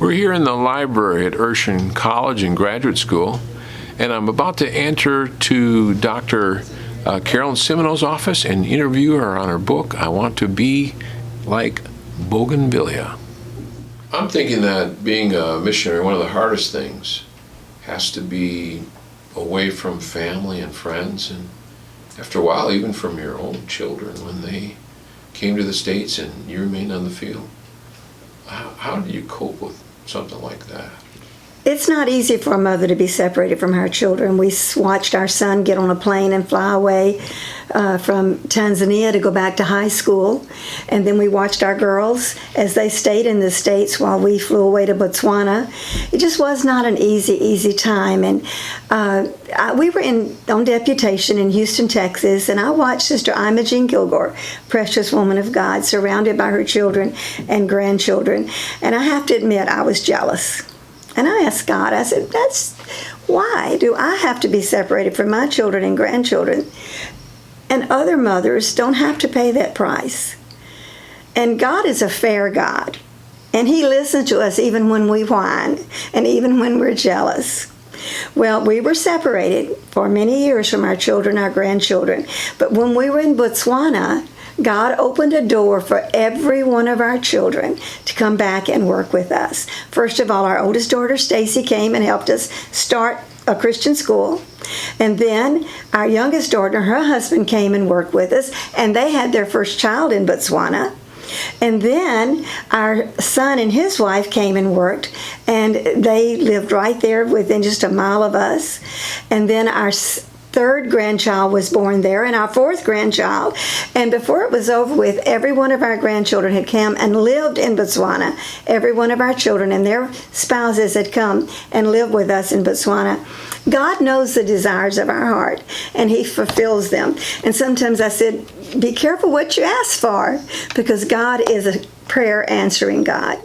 We're here in the library at Urshan College and Graduate School, and I'm about to enter to Dr. Carolyn Semino's office and interview her on her book, I Want to Be Like Bougainvillea. I'm thinking that being a missionary, one of the hardest things has to be away from family and friends, and after a while, even from your own children when they came to the States and you remained on the field. How do you cope with something like that? It's not easy for a mother to be separated from her children. We watched our son get on a plane and fly away from Tanzania to go back to high school. And then we watched our girls as they stayed in the States while we flew away to Botswana. It just was not an easy time. And we were on deputation in Houston, Texas, and I watched Sister Imogene Kilgore, precious woman of God, surrounded by her children and grandchildren. And I have to admit, I was jealous. And I asked God, I said, why do I have to be separated from my children and grandchildren? And other mothers don't have to pay that price. And God is a fair God. And He listens to us even when we whine and even when we're jealous. Well, we were separated for many years from our children, our grandchildren. But when we were in Botswana, God opened a door for every one of our children to come back and work with us. First of all, our oldest daughter, Stacy, came and helped us start a Christian school. And then our youngest daughter, her husband, came and worked with us, and they had their first child in Botswana. And then our son and his wife came and worked, and they lived right there within just a mile of us. And then our third grandchild was born there, and our fourth grandchild. And before it was over with, every one of our grandchildren had come and lived in Botswana. Every one of our children and their spouses had come and lived with us in Botswana. God knows the desires of our heart, and He fulfills them. And sometimes I said, be careful what you ask for, because God is a prayer answering God.